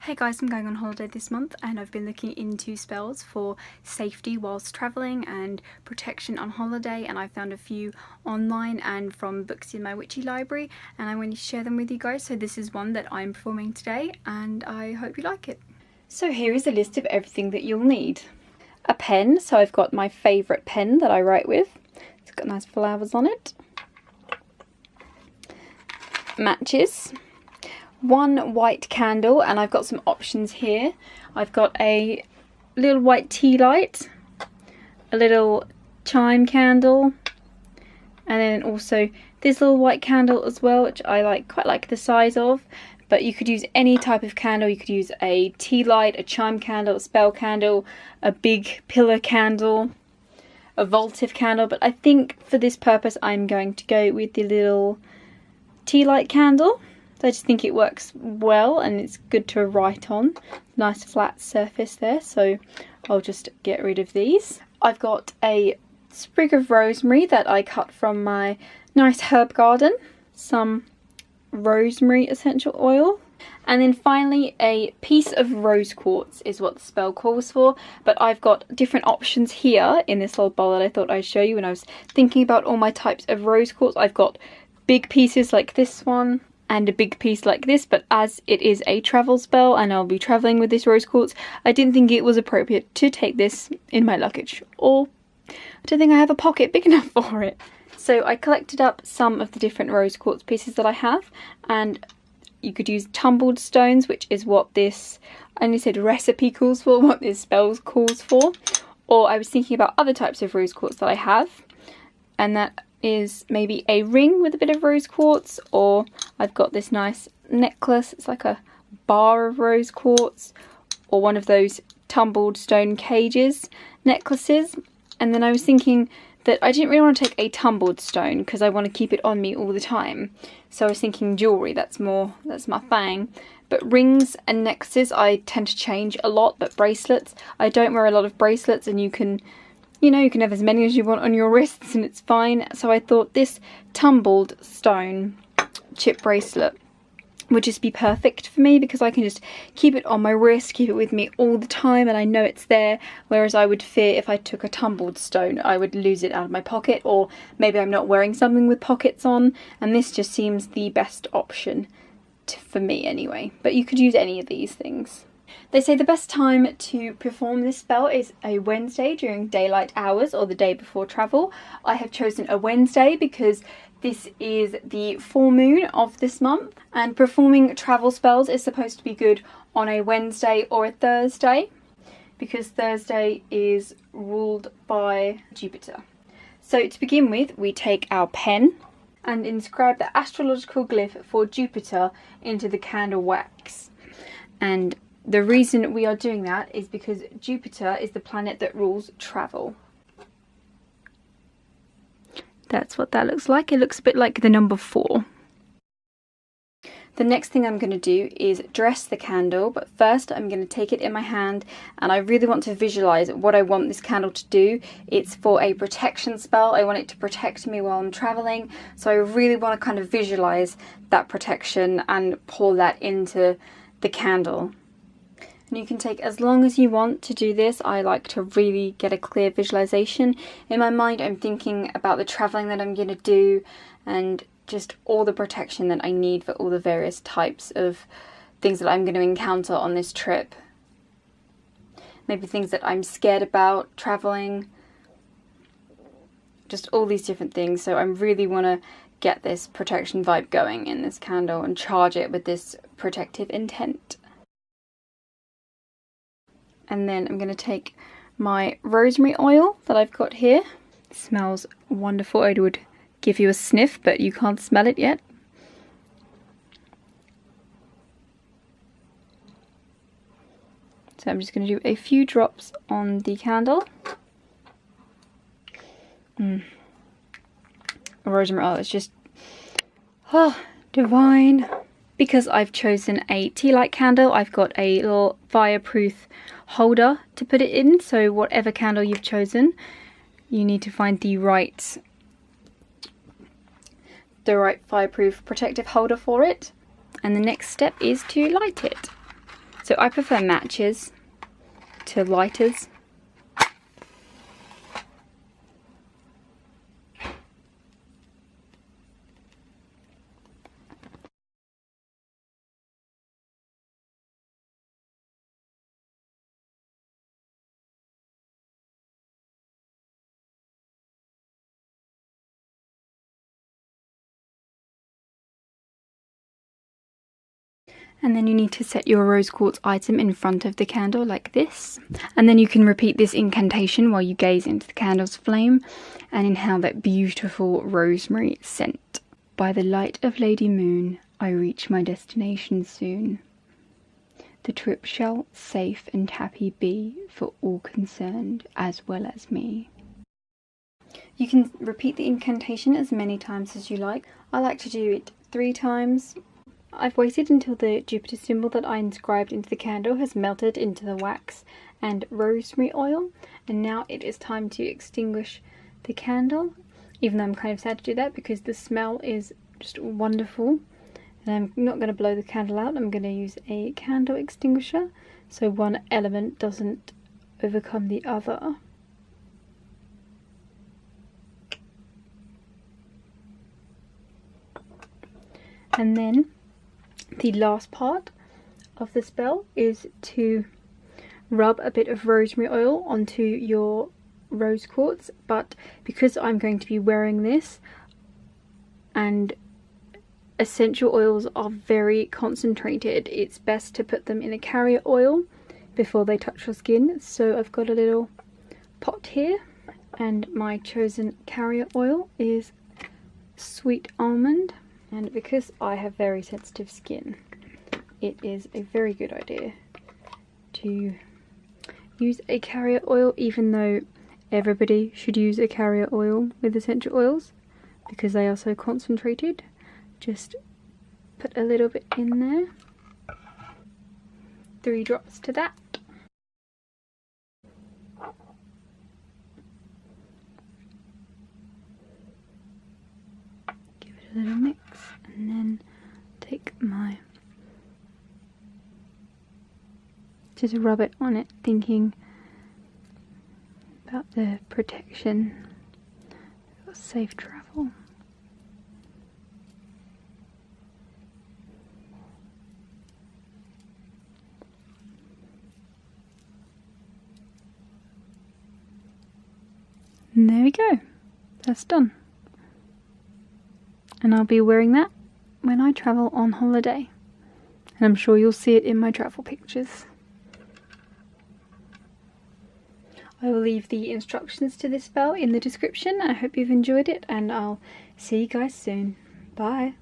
Hey guys, I'm going on holiday this month and I've been looking into spells for safety whilst travelling and protection on holiday, and I found a few online and from books in my witchy library, and I want to share them with you guys. So this is one that I'm performing today and I hope you like it. So here is a list of everything that you'll need. A pen, so I've got my favourite pen that I write with. It's got nice flowers on it. Matches. One white candle, and I've got some options here. I've got a little white tea light, a little chime candle, and then also this little white candle as well, which I quite like the size of. But you could use any type of candle. You could use a tea light, a chime candle, a spell candle, a big pillar candle, a votive candle, but I think for this purpose I'm going to go with the little tea light candle. I just think it works well and it's good to write on. Nice flat surface there, so I'll just get rid of these. I've got a sprig of rosemary that I cut from my nice herb garden. Some rosemary essential oil. And then finally a piece of rose quartz is what the spell calls for. But I've got different options here in this little bowl that I thought I'd show you when I was thinking about all my types of rose quartz. I've got big pieces like this one, and a big piece like this, but as it is a travel spell and I'll be travelling with this rose quartz, I didn't think it was appropriate to take this in my luggage, or I don't think I have a pocket big enough for it. So I collected up some of the different rose quartz pieces that I have, and you could use tumbled stones, which is what this, I only said recipe calls for, what this spell calls for, or I was thinking about other types of rose quartz that I have, and that is maybe a ring with a bit of rose quartz, or I've got this nice necklace, it's like a bar of rose quartz, or one of those tumbled stone cages necklaces. And then I was thinking that I didn't really want to take a tumbled stone because I want to keep it on me all the time, so I was thinking jewellery, that's my thing. But rings and necklaces I tend to change a lot, but bracelets, I don't wear a lot of bracelets, and you can have as many as you want on your wrists and it's fine. So I thought this tumbled stone chip bracelet would just be perfect for me because I can just keep it on my wrist, keep it with me all the time, and I know it's there. Whereas I would fear if I took a tumbled stone, I would lose it out of my pocket, or maybe I'm not wearing something with pockets on, and this just seems the best option for me anyway. But you could use any of these things. They say the best time to perform this spell is a Wednesday during daylight hours or the day before travel. I have chosen a Wednesday because this is the full moon of this month, and performing travel spells is supposed to be good on a Wednesday or a Thursday because Thursday is ruled by Jupiter. So to begin with, we take our pen and inscribe the astrological glyph for Jupiter into the candle wax. And the reason we are doing that is because Jupiter is the planet that rules travel. That's what that looks like. It looks a bit like the number 4. The next thing I'm going to do is dress the candle, but first I'm going to take it in my hand, and I really want to visualize what I want this candle to do. It's for a protection spell. I want it to protect me while I'm traveling, so I really want to kind of visualize that protection and pour that into the candle. And you can take as long as you want to do this. I like to really get a clear visualization. In my mind, I'm thinking about the traveling that I'm going to do and just all the protection that I need for all the various types of things that I'm going to encounter on this trip. Maybe things that I'm scared about traveling. Just all these different things. So I really want to get this protection vibe going in this candle and charge it with this protective intent. And then I'm going to take my rosemary oil that I've got here. It smells wonderful. I would give you a sniff, but you can't smell it yet. So I'm just going to do a few drops on the candle. Rosemary oil is just, divine. Because I've chosen a tea light candle, I've got a little fireproof holder to put it in. So whatever candle you've chosen, you need to find the right fireproof protective holder for it. And the next step is to light it. So I prefer matches to lighters. And then you need to set your rose quartz item in front of the candle like this. And then you can repeat this incantation while you gaze into the candle's flame and inhale that beautiful rosemary scent. By the light of Lady Moon, I reach my destination soon. The trip shall safe and happy be for all concerned as well as me. You can repeat the incantation as many times as you like. I like to do it 3 times. I've waited until the Jupiter symbol that I inscribed into the candle has melted into the wax and rosemary oil, and now it is time to extinguish the candle, even though I'm kind of sad to do that because the smell is just wonderful. And I'm not going to blow the candle out, I'm going to use a candle extinguisher so one element doesn't overcome the other. And then the last part of the spell is to rub a bit of rosemary oil onto your rose quartz, but because I'm going to be wearing this and essential oils are very concentrated, it's best to put them in a carrier oil before they touch your skin. So I've got a little pot here and my chosen carrier oil is sweet almond. And because I have very sensitive skin, it is a very good idea to use a carrier oil, even though everybody should use a carrier oil with essential oils because they are so concentrated. Just put a little bit in there. 3 drops to that. Give it a little mix. And then take my, just rub it on it, thinking about the protection for safe travel. And there we go, that's done. And I'll be wearing that when I travel on holiday. And I'm sure you'll see it in my travel pictures. I will leave the instructions to this spell in the description. I hope you've enjoyed it and I'll see you guys soon. Bye.